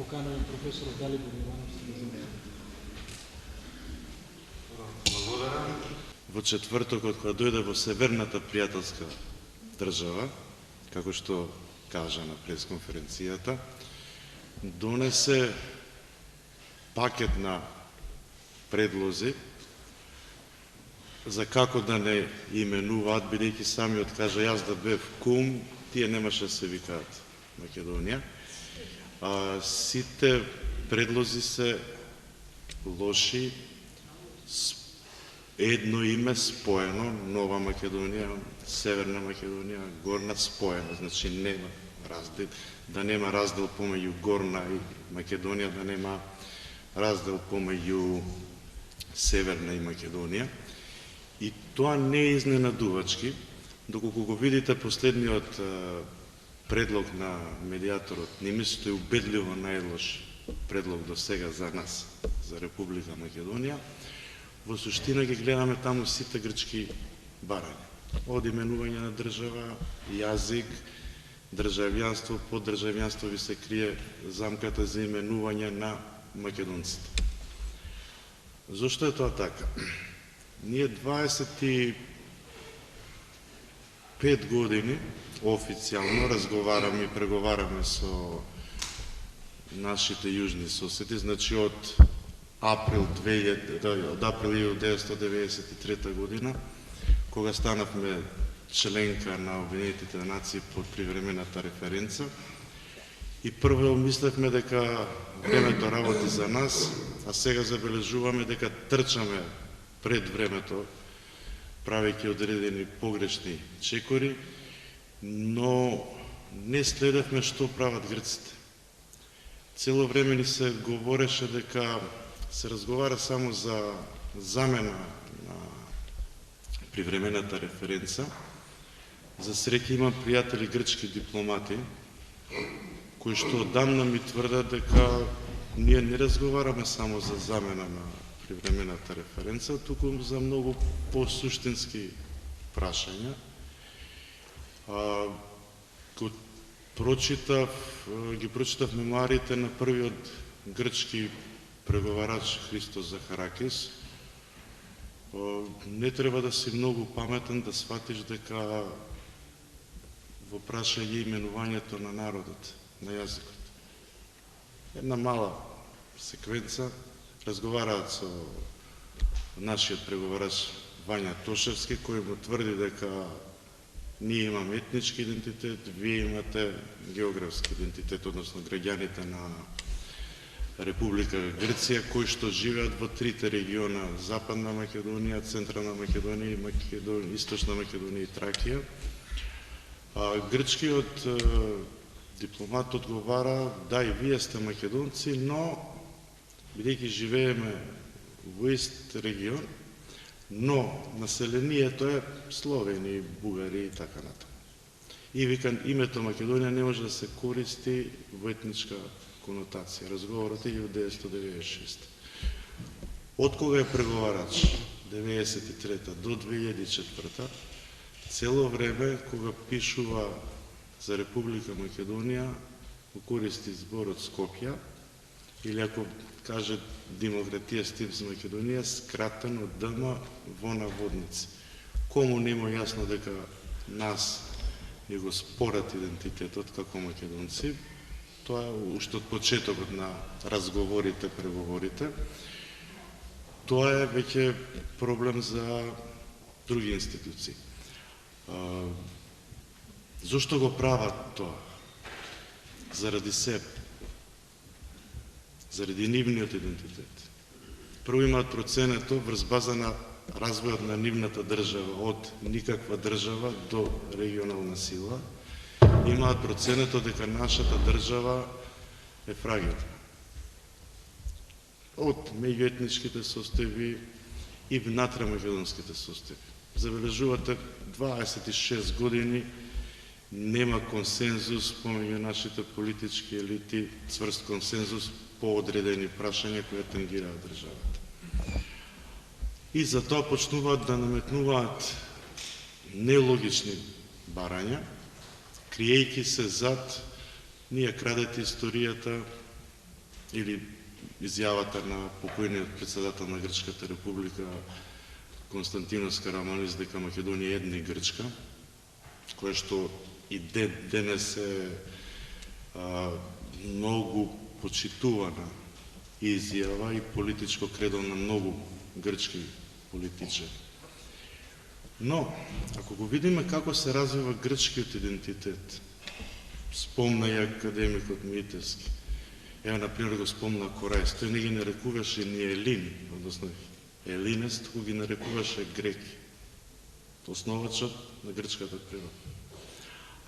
поканувам професорот Далибор Јовановски да земе. Благодарам. Во четвртокот, кога дојде во Северната пријателска држава, како што кажа на пресконференцијата, донесе пакет на предлози за како да не именуваат, бидејќи самиот кажа јас да бев кум, тие немаше да се викаат Македонија. Сите предлози се лоши, едно име споено, Нова Македонија, Северна Македонија, Горна споена, значи нема раздел, да нема раздел помеѓу Горна и Македонија, да нема раздел помеѓу Северна и Македонија. И тоа не е изненадувачки, доколку го видите последниот предлог на медијаторот Нимис, тој убедливо најлош предлог до сега за нас, за Република Македонија, во суштина ги гледаме таму сите грчки барања. Од именување на држава, јазик, државјанство, под државјанство ви се крие замката за именување на македонците. Зошто е тоа така? Ние 25 години официјално разговараме и преговараме со нашите јужни соседи, значи од април 1993 година, кога станавме членка на Обединетите нации под привремената референца. И прво мислевме дека времето работи за нас, а сега забележуваме дека трчаме пред времето, правејќи одредени погрешни чекори, но не следевме што прават грците. Цело време ни се говореше дека се разговара само за замена на привремената референца. За среќа имам пријатели грчки дипломати, кои што одамна ми тврдат дека ние не разговараме само за замена на привремената референца, туку за многу посуштински прашања. Ги прочитав мемуарите на првиот грчки преговарач Христос Захаракис. Не треба да си многу паметен да сватиш дека во прашање именувањето на народот, на јазикот. Една мала секвенца, разговараат со нашиот преговарач Вања Тошевски, кој му тврди дека ние имаме етнички идентитет, вие имате географски идентитет, односно граѓаните на Република Грција, кои што живеат во трите региона, Западна Македонија, Централна Македонија и Источна Македонија и Тракија. Грчкиот дипломат одговара, да, и вие сте македонци, но бидејќи живееме во ист регион, но населението е словени, бугари и така натаму. И викан, името Македонија не може да се користи во етничка конотација. Разговорот е 1996. Од кога е преговарач 1993 до 2004, цело време кога пишува за Република Македонија, го користи зборот Скопје, или ако каже Демократија Стивс Македонија, скратено ДМ во наводници. Кому нема јасно дека нас ни го спорат идентитетот како македонци, тоа е уште од почетокот на разговорите, преговорите. Тоа е веќе проблем за други институции. Зошто го прават тоа? Заради себе. Заради нивниот идентитет. Прво имаат проценето врз база на развојот на нивната држава, од никаква држава до регионална сила. Имаат проценето дека нашата држава е фрагилна. Од меѓуетничките состојби и внатре македонските состојби. Забележувате, 26 години нема консензус помеѓу нашите политички елити, цврст консензус по одредени прашања кои тангираат државата. И затоа почнуваат да наметнуваат нелогични барања, криејќи се зад ние крадете историјата, или изјавата на покојниот председател на Грчката република Константинос Караманлис дека Македонија е една и Грчка, која што и денес е многу почитувана изјава и политичко кредо на многу грчки политичари. Но, ако го видиме како се развива грчкиот идентитет, спомна и академикот Митевски, ева, например, го спомна Корајс, тој не ги нарекуваше ни елини, односно елинес, туку ги нарекуваше греки, основачот на грчката природа.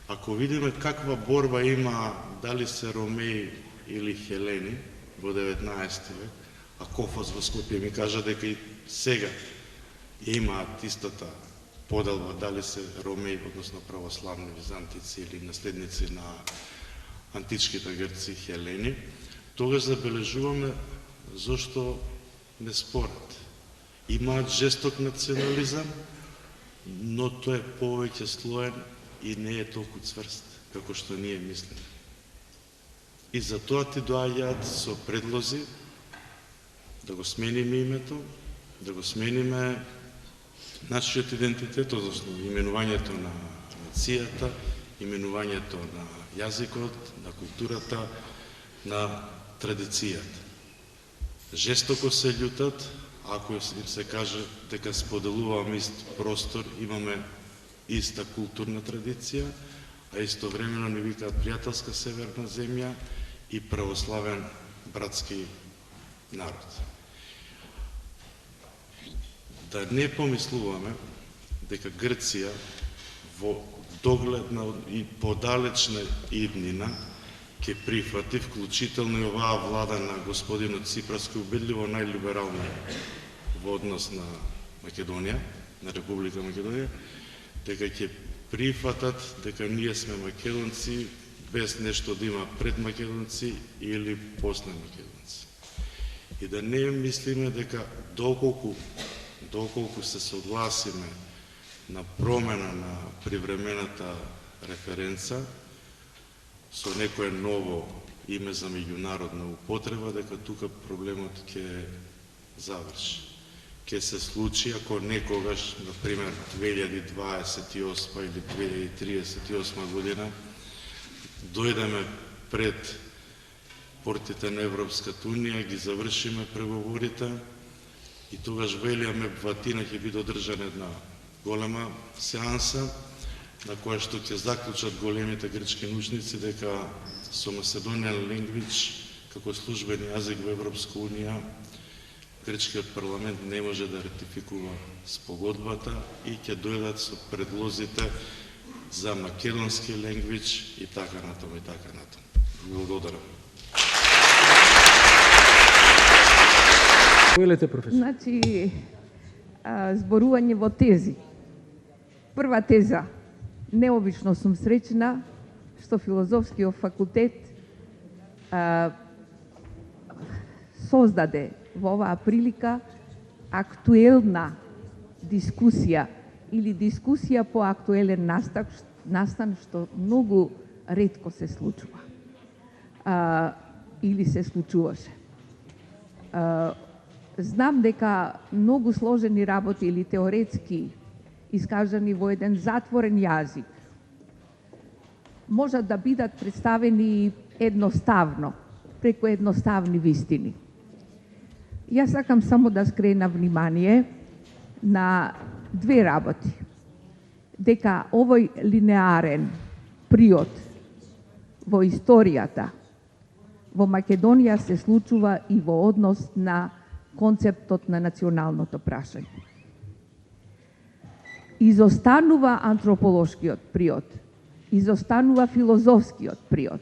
Ако видиме каква борба има, дали се ромеи или хелени во 19 век, а Кофос во Скопје ми кажа дека и сега имаат истата поделба, дали се ромеи, односно православни византици или наследници на античките грци хелени, тогаш забележуваме зошто не спорат. Имаат жесток национализам, но тој е повеќе слоен и не е толку цврст, како што ние мислиме. И затоа ти доаѓаат со предлози да го смениме името, да го смениме нашиот идентитет, односно именувањето на нацијата, именувањето на јазикот, на културата, на традицијата. Жестоко се љутат, ако им се каже дека споделуваме ист простор, имаме иста културна традиција, а истовремено ни викаат пријателска северна земја и православен братски народ. Да не помислуваме дека Грција во догледна и подалечна иднина ќе прифати, вклучително и оваа влада на господинот Ципрас, кој убедливо најлиберална во однос на Македонија, на Република Македонија, дека ќе прифатат дека ние сме македонци, без нешто да има пред македонци или после македонци. И да не мислиме дека доколку се согласиме на промена на привремената референца со некое ново име за меѓународна употреба, дека тука проблемот ќе заврши. Ќе се случи ако некогаш, например, 2028 или 2038 година, дојдеме пред портите на Европската Унија, ги завршиме преговорите и тогаш велијаме во Атина ќе биде одржана една голема сеанса на која што ќе заклучат големите грчки научници дека со Macedonian language како службен јазик во Европска Унија грчкиот парламент не може да ратификува спогодбата и ќе дојдат со предлозите за македонски language и така натаму и така натаму. Благодарам. Велете, професор. Значи, зборување во тези. Прва теза. Необично сум среќна што Филозофскиот факултет создаде во оваа прилика актуелна дискусија или дискусија по актуелен настан, што многу ретко се случува. Или се случуваше. Знам дека многу сложени работи или теоретски искажани во еден затворен јазик можат да бидат представени едноставно, преку едноставни вистини. Јас сакам само да скренам внимание на две работи. Дека овој линеарен приод во историјата во Македонија се случува и во однос на концептот на националното прашање. Изостанува антрополошкиот приод, изостанува филозофскиот приод.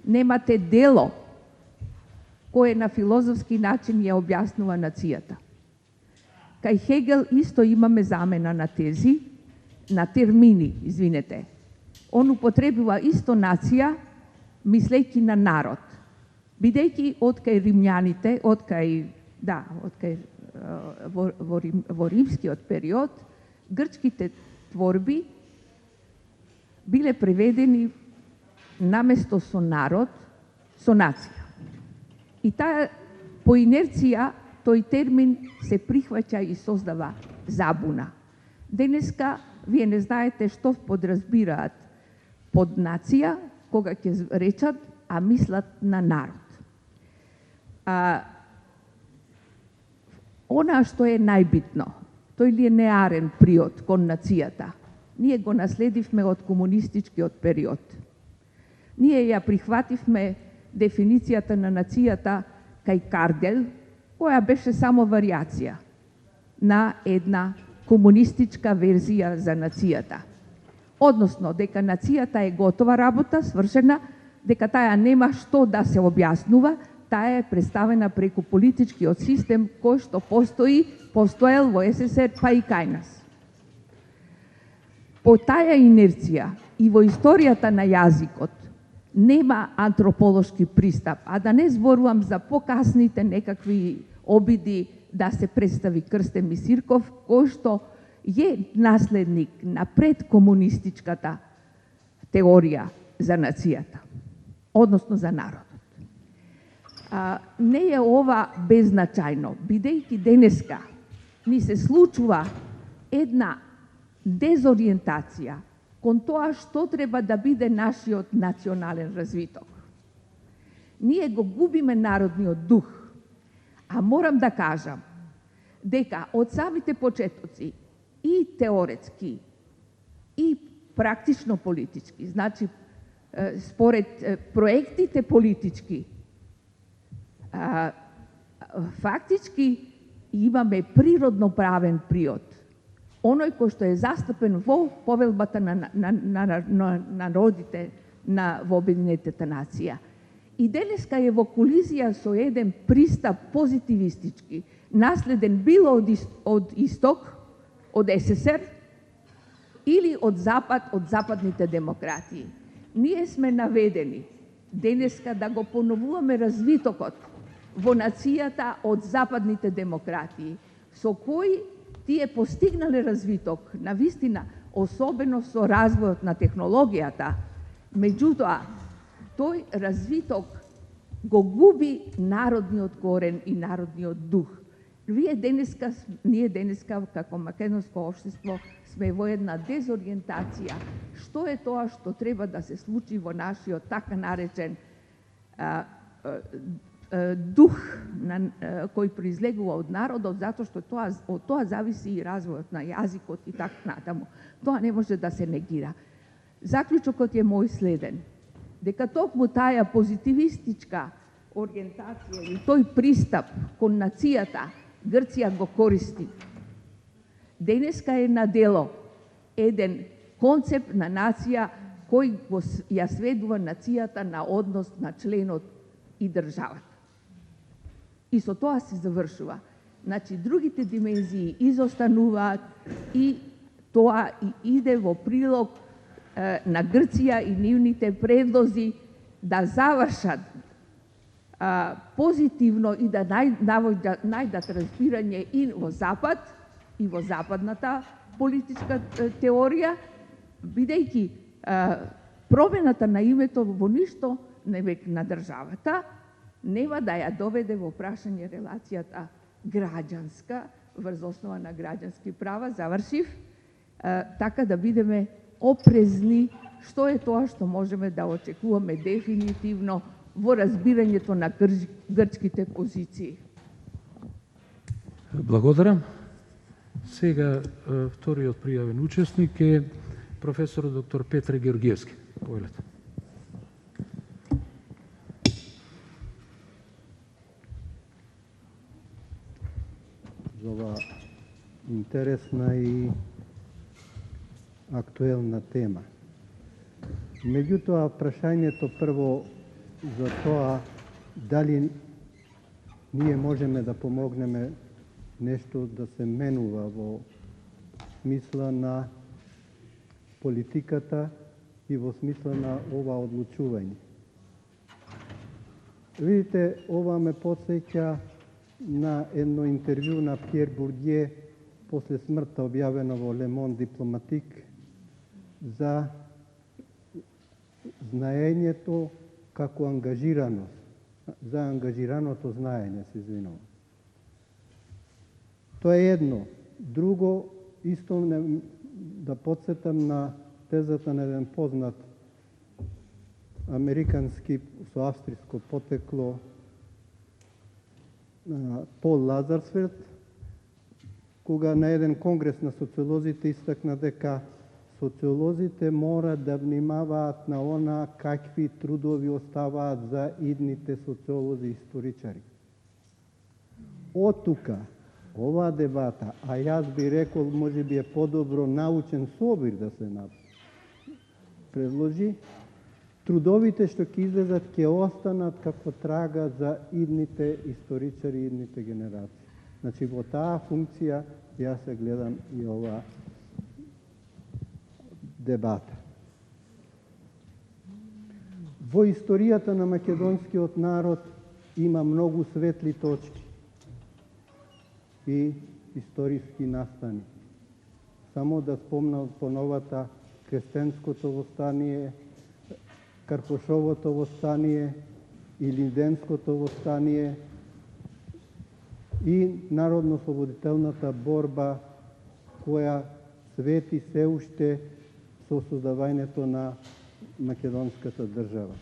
Немате дело кое на филозофски начин ја објаснува нацијата. Кај Хегел исто имаме замена на тези, на термини, извинете. Он употребува исто нација, мислејќи на народ. Бидејќи од кај римјаните, во римскиот период, грчките творби биле преведени наместо со народ, со нација. И по инерција, тој термин се прихваќа и создава забуна. Денеска, вие не знаете што подразбираат под нација, кога ќе речат, а мислат на народ. Она што е најбитно, тој линеарен приод кон нацијата, ние го наследивме од комунистичкиот период. Ние ја прихвативме дефиницијата на нацијата кај Кардел, која беше само варијација на една комунистичка верзија за нацијата. Односно, дека нацијата е готова работа, свршена, дека таа нема што да се објаснува, таа е представена преку политичкиот систем кој што постоел во СССР, па и кај нас. По таа инерција и во историјата на јазикот нема антрополошки пристап, а да не зборувам за покасните некакви обиди да се представи Крстен Мисирков, кој што е наследник на предкомунистичката теорија за нацијата, односно за народот. Не е ова беззначајно, бидејќи денеска ни се случува една дезориентација кон тоа што треба да биде нашиот национален развиток. Ние го губиме народниот дух, а морам да кажам дека од самите почетоци и теоретски и практично политички, значи според проектите политички, фактички имаме природно правен приод, оној кој што е застапен во повелбата на народите во Обединетата нација. И денеска е во колизија со еден пристап позитивистички, наследен било од исток, од СССР, или од запад, од западните демократии. Ние сме наведени денеска да го поновуваме развитокот во нацијата од западните демократии, со кои тие постигнале развиток, навистина, особено со развојот на технологијата, меѓутоа, тој развиток го губи народниот корен и народниот дух. Ние денеска, како македонско општество, сме во една дезориентација. Што е тоа што треба да се случи во нашиот така наречен дух кој произлегува од народот, затоа што од тоа зависи и развојот на јазикот и така натаму. Тоа не може да се негира. Заклучокот е мој следен, дека токму таа позитивистичка ориентација и тој пристап кон нацијата Грција го користи. Денеска е на дело еден концепт на нација кој ја сведува нацијата на однос на членот и државата. И со тоа се завршува. Значи, другите димензии изостануваат и тоа и иде во прилог на Грција и нивните предлози да завршат позитивно и да најдат разбирање и во Запад, и во западната политичка теорија, бидејќи промената на името во ништо на државата нема да ја доведе во прашање релацијата граѓанска, врз основа на граѓански права, завршив, така да бидеме опрезни што е тоа што можеме да очекуваме дефинитивно во разбирањето на грчките позиции. Благодарам. Сега вториот пријавен учесник е професор доктор Петре Георгиевски. Повелете. За ова интересна и актуелна тема. Меѓутоа, прашањето прво за тоа дали ние можеме да помогнеме нешто да се менува во смисла на политиката и во смисла на ова одлучување. Видите, ова ме потсеќа на едно интервју на Пјер Бурдје после смртта објавено во Le Monde Diplomatique за знаењето како ангажираност. за ангажираното знаење, се извинувам. Тоа е едно. Друго, исто да подсетам на тезата на еден познат американски со австриско потекло Пол Лазарсфелд, кога на еден конгрес на социолозите истакна дека социолозите мора да внимаваат на она какви трудови оставаат за идните социолози и историчари. Од тука, оваа дебата, а јас би рекол, може би е подобро научен собир да се предложи, трудовите што ќе излезат ќе останат како трага за идните историчари и идните генерации. Значи, во таа функција јас се гледам и оваа дебата. Во историјата на македонскиот народ има многу светли точки и историски настани. Само да спомнам поновата Крестенското востание, Карпошовото востание, Илинденското востание и народно-слободителната борба која свети се уште со создавањето на македонската држава.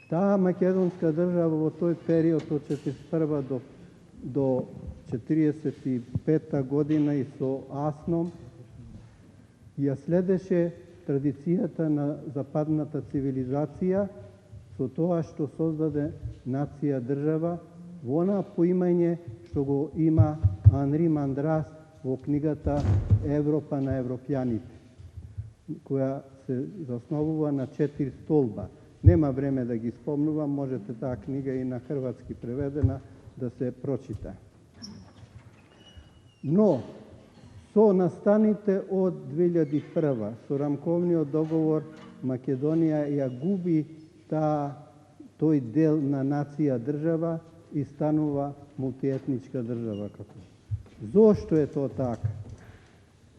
Таа македонска држава во тој период од 1941 до 1945 година и со Асном ја следеше традицијата на западната цивилизација со тоа што создаде нација држава во она поимање што го има Анри Мандрас во книгата Европа на европјаните, која се засновува на 4 столба. Нема време да ги спомнувам, можете таа книга и на хрватски преведена да се прочита. Но, со настаните од 2001, со рамковниот договор, Македонија ја губи тој дел на нација држава и станува мултиетничка држава. Зошто е тоа така?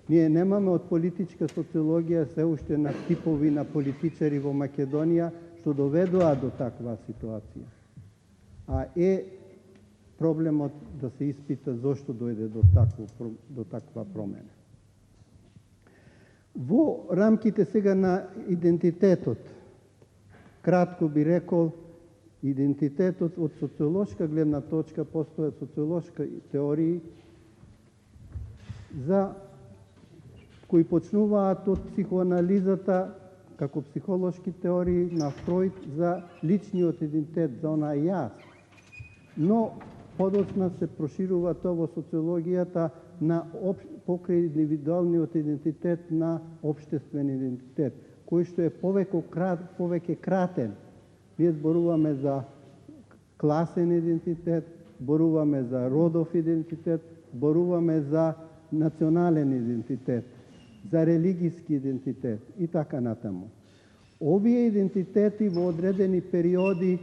Ние немаме од политичка социологија се уште на типови на политичари во Македонија што доведоа до таква ситуација. А е проблемот да се испита зошто дојде до таква промена. Во рамките сега на идентитетот, кратко би рекол, идентитетот од социолошка гледна точка, постојат социолошки теории за кои почнуваат од психоанализата како психолошки теории на Фройд за личниот идентитет, за она јас. Но подоцна се проширува тоа во социологијата на покрај индивидуалниот идентитет на општествен идентитет, кој што е повеќе кратен. Ние зборуваме за класен идентитет, зборуваме за родов идентитет, зборуваме за национален идентитет, за религиски идентитет и така натаму. Овие идентитети во одредени периоди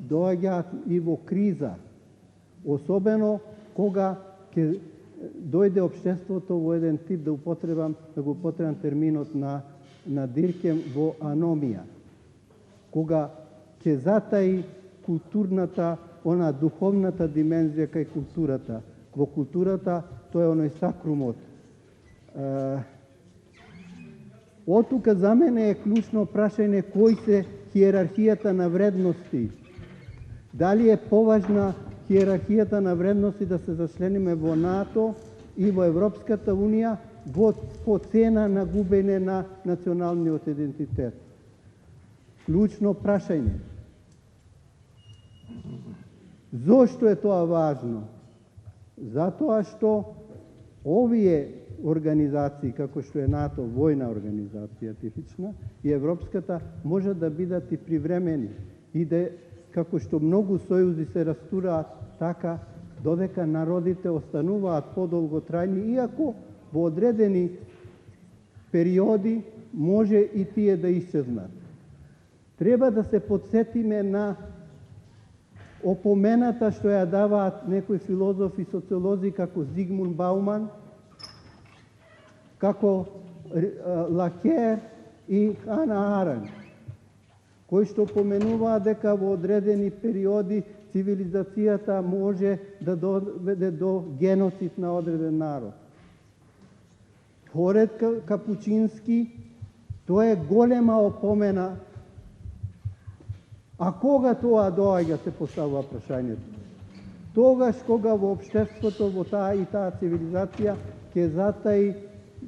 доаѓаат и во криза, особено кога ќе дојде општеството во еден тип, да го употребам терминот на Диркем, во аномија, кога ќе затаи културната, она духовната димензија кај културата. Во културата тоа е оној сакрумот. Од тука за мене е клучно прашање кој се хиерархијата на вредности. Дали е поважна хиерархијата на вредности да се зачлениме во НАТО и во Европската Унија по цена на губење на националниот идентитет? Клучно прашање. Зошто е тоа важно? Затоа што овие организации, како што е НАТО, војна организација типична, и Европската, може да бидат и привремени и да, како што многу сојузи се растураат така, додека народите остануваат подолготрајни, иако во одредени периоди може и тие да исчезнат. Треба да се подсетиме на опомената што ја даваат некои филозофи и социолози како Зигмунд Бауман, како Лакер и Хана Аренд, кои што поменуваа дека во одредени периоди цивилизацијата може да доведе до геноцид на одреден народ. Според Капучински, тоа е голема опомена. А кога тоа доаѓа, се поставува прашањето? Тогаш кога во општеството, во таа и таа цивилизација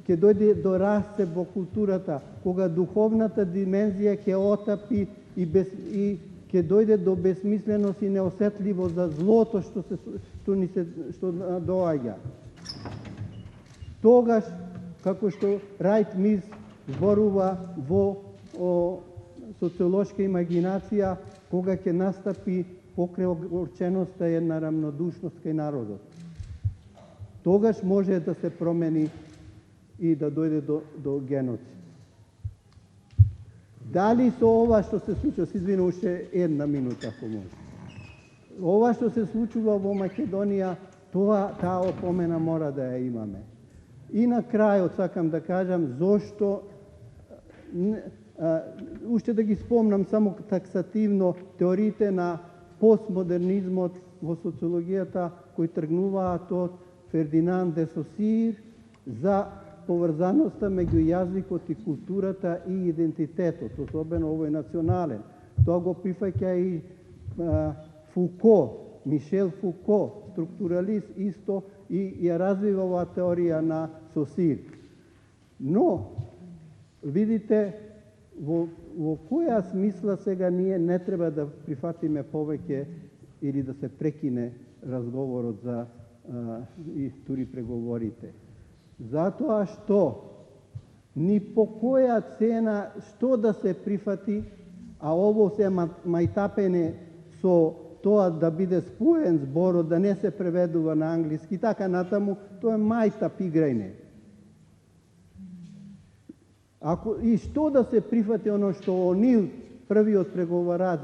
ќе дојде до расцеп во културата, кога духовната димензија ќе отапи и ќе дојде до безсмисленост и неосетливост за злото што доаѓа. Тогаш, како што Райт Мис зборува во социолошка имагинација, кога ќе настапи покрај огорченоста една рамнодушност кај народот. Тогаш може да се промени и да дојде до геноцид. Дали со ова што се случува, се извинувам, уште една минута, ако може. Ова што се случува во Македонија, таа опомена мора да ја имаме. И на крајот сакам да кажам зошто уште да ги спомнам само таксативно теориите на постмодернизмот во социологијата кои тргнуваат од Фердинанд де Сосир за поврзаноста меѓу јазикот и културата и идентитетот, особено овој национален. Тоа го прифаќа и Фуко, Мишел Фуко, структуралист исто, и ја развива оваа теорија на Сосир. Но, видите, во која смисла сега ние не треба да прифатиме повеќе или да се прекине разговорот за и тури преговорите. Затоа што ни по која цена што да се прифати, а ово се мајтапене со тоа да биде споен зборот, да не се преведува на англиски, така натаму, тоа е мајтап играјне. И што да се прифати оно што Онил, првиот преговарач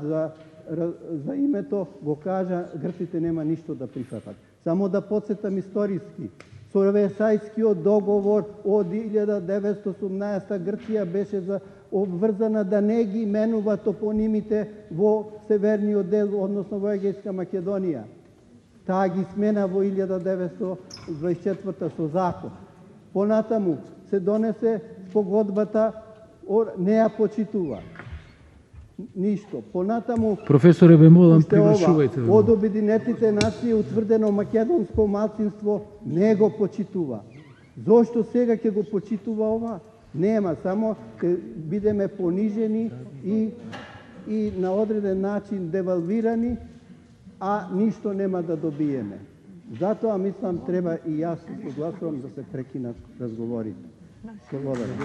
за името, го кажа, грците нема ништо да прифатат. Само да подсетам историски. Со Версајскиот договор од 1918 Грција беше обврзана да не ги менува топонимите во северниот дел, односно во Егејска Македонија. Таа ги смена во 1924 со закон. Понатаму се донесе спогодбата, не ја почитува. Ништо. Понатаму... Професоре, ве молам, привршувајте. Од Обединетите нации утврдено македонско малцинство не го почитува. Зошто сега ќе го почитува ова? Нема, само ќе бидеме понижени и на одреден начин девалвирани, а ништо нема да добиеме. Затоа мислам треба и јас согласувам да се прекинат разговорите. Благодарам.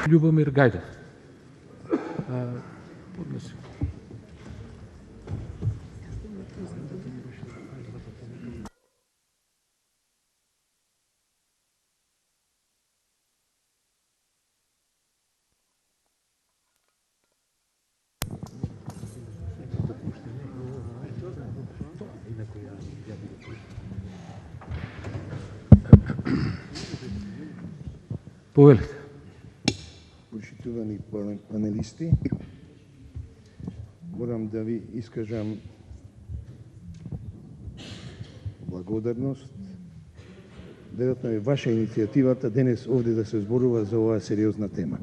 Љубомир Гајдов. Поднеси. Повелите. Почитувани панелисти, морам да ви искажам благодарност. Веројатно е ваша иницијативата денес овде да се зборува за оваа сериозна тема.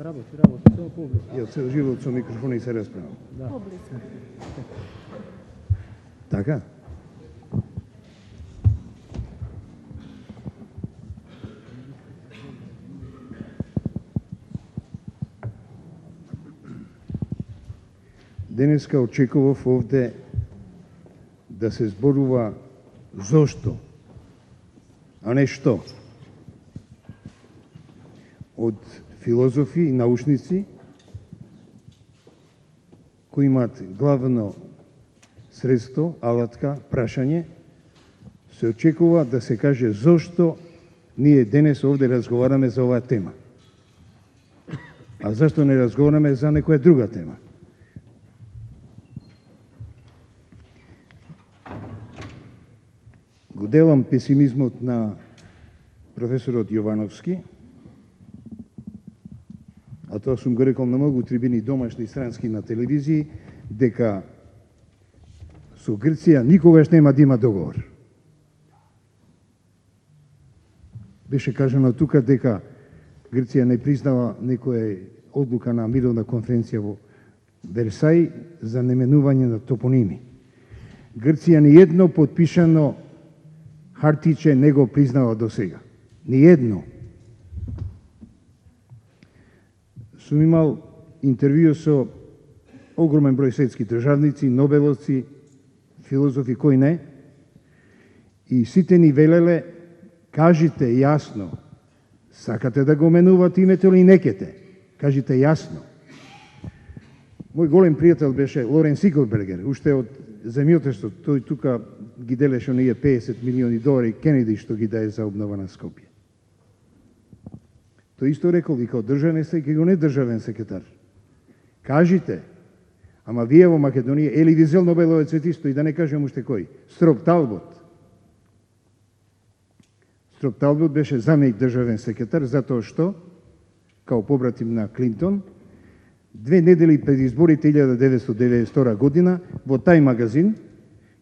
Работи, само поблиску. Ја цел живот со микрофона и се расправам. Да. Така? Денеска очекував овде да се зборува зошто, а не што. Од филозофи и научници кои имаат главно средство, алатка, прашање, се очекува да се каже зошто ние денес овде разговараме за оваа тема. А зашто не разговараме за некоја друга тема? Го делам песимизмот на професорот Јовановски, тоа сум го рекол на многу трибини домашни странски на телевизии, дека со Грција никогаш нема да има договор. Беше кажано тука дека Грција не признава некоја одлука на мировна конференција во Версај за наменување на топоними. Грција ни едно подпишано хартиче не го признава до сега. Ни едно. Сум имал интервју со огромен број светски државници, нобеловци, филозофи, кои не, и сите ни велеле, кажите јасно, сакате да го менувате името или некете? Кажите јасно. Мој голем пријател беше Лорен Сикелбергер, уште од земјотрештво, тој тука ги делеше оние 50 милиони долари Кенеди што ги дае за обнова на Скопје. Тој исто рекол и као државен секретар, и као недржавен секретар. Кажите, ама вие во Македонија, Ели Визел Нобеловец исто, и да не кажем уште кој, Строп Талбот. Строп Талбот беше заменик државен секретар, затоа што, као побратим на Клинтон, 2 недели пред изборите 1992 година, во тај магазин,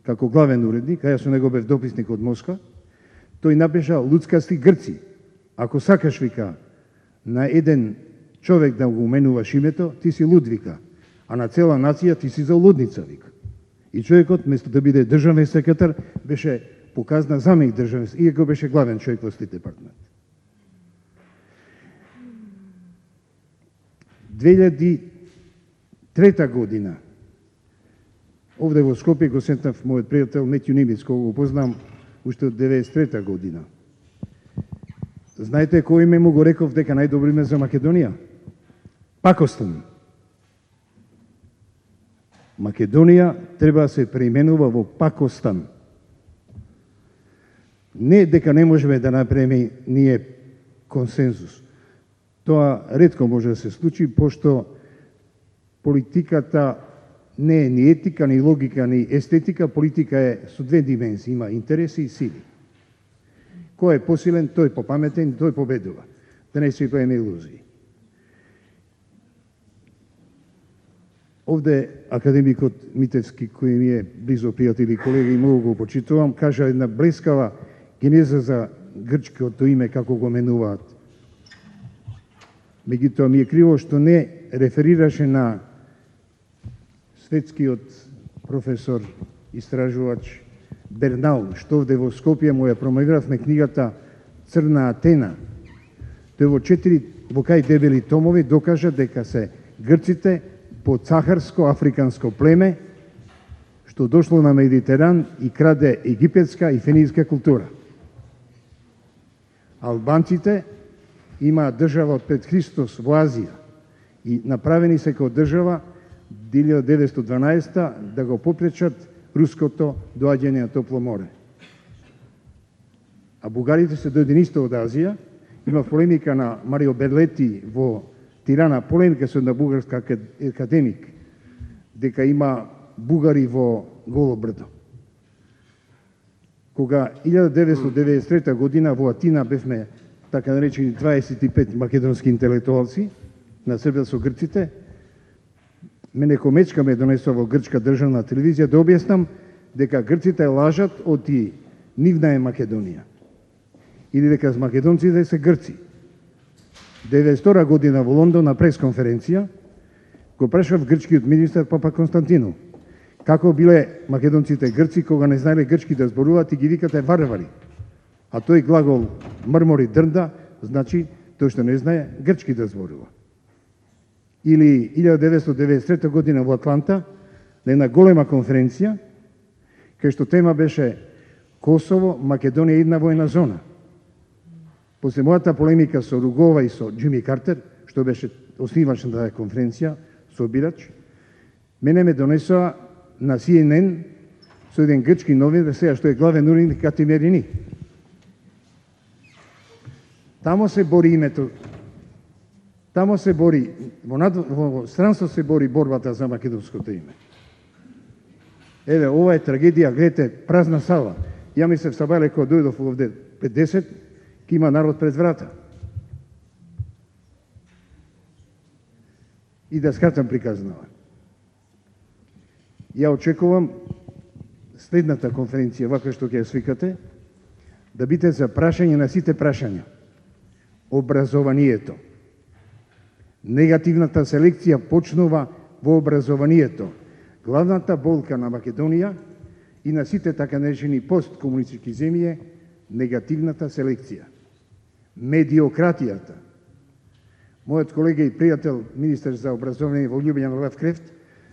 како главен уредник, а јас со него бев дописник од Москва, тој напиша луцкасти Грци. Ако сакаш, вика, на еден човек да го уменуваш името, ти си луд, вика, а на цела нација ти си за лудница, вика. И човекот, место да биде државен секретар, беше показна заменик државен секретар, иако беше главен човек во Стейт департмент. 2003 година, овде во Скопје го сретнав мојот пријател Метју Нимиц, кога го познам уште од 93 година. Знаете кој име му го реков дека најдобро име за Македонија? Пакостан. Македонија треба да се преименува во Пакостан. Не дека не можеме да направиме ние консензус. Тоа ретко може да се случи, пошто политиката не е ни етика, ни логика, ни естетика. Политика е со 2 димензии. Има интереси и сили. Кој е посилен, тој попаметен, тој победува. Да не се правиме илузии. Овде академикот Митевски, кој ми е близо пријател и колега и многу го почитувам, кажа една блескава генеза за грчкото име, како го менуваат. Меѓутоа ми е криво што не реферираше на светскиот професор, истражувач Бернал, што овде во Скопје му ја промовиравме книгата Црна Атена. Тој во 4 кај дебели томови докажа дека се грците по цахарско-африканско племе што дошло на Медитеран и краде египетска и феничка култура. Албанците имаат држава од пред Христос во Азија и направени се како држава 1912 да го попречат руското доаѓање на топло море. А бугарите се дојдени исто од Азија. Има полемика на Марио Берлети во Тирана, полемика со една бугарска академик, дека има бугари во Голо брдо. Кога 1993 година во Атина бевме така наречени 25 македонски интелектуалци на Србија со грците, мене комечка ме донесува во грчка државна телевизија да објаснам дека грците лажат оти нивна е Македонија. Или дека македонците се грци. 92 година во Лондон на пресконференција го прашав грчкиот министар Папа Константинов како биле македонците грци кога не знаеле грчки да зборуваат и ги викате варвари. А тој глагол мрмори дрнда, значи тој што не знае грчки да зборува. Или 1993 година во Атланта, на една голема конференција, кај што тема беше Косово, Македонија една војна зона. После мојата полемика со Ругова и со Джими Картер, што беше основач на таа конференција, собирач, мене ме донесоа на CNN со еден грчки новинар, сега што е главен уредник Катимерини. Тамо се бори името, тамо се бори, во странство се бори борбата за македонското име. Еве, ова е трагедија, гледате, празна сала. Ја мислев сабајле кога дојдов овде 50, ки има народ пред врата. И да скратам приказнава. Ја очекувам следната конференција, вака што ќе ја свикате, да биде за прашање на сите прашања. Образованието. Негативната селекција почнува во образованието. Главната болка на Македонија и на сите така наречени посткомунистички земји е негативната селекција. Медиократијата. Мојот колега и пријател, министер за образование во Љубљана Лав Крефт,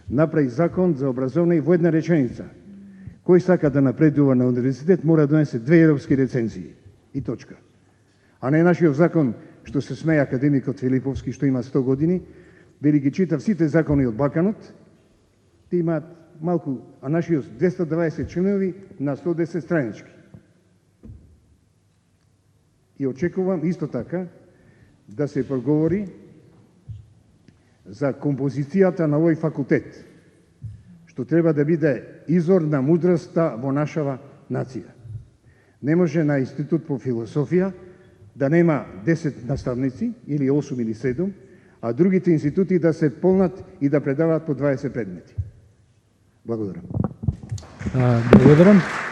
направи закон за образование во една реченица. Кој сака да напредува на универзитет мора да донесе 2 европски рецензии. И точка. А не нашиот закон, што се смее академикот Филиповски, што има 100 години, вели ги читав сите закони од Балканот, те имаат малку, а нашиот 220 членови на 110 странички. И очекувам исто така да се проговори за композицијата на овој факултет, што треба да биде извор на мудроста во нашава нација. Не може на Институт по философија да нема 10 наставници, или 8 или 7, а другите институти да се полнат и да предаваат по 20 предмети. Благодарам. Благодарам.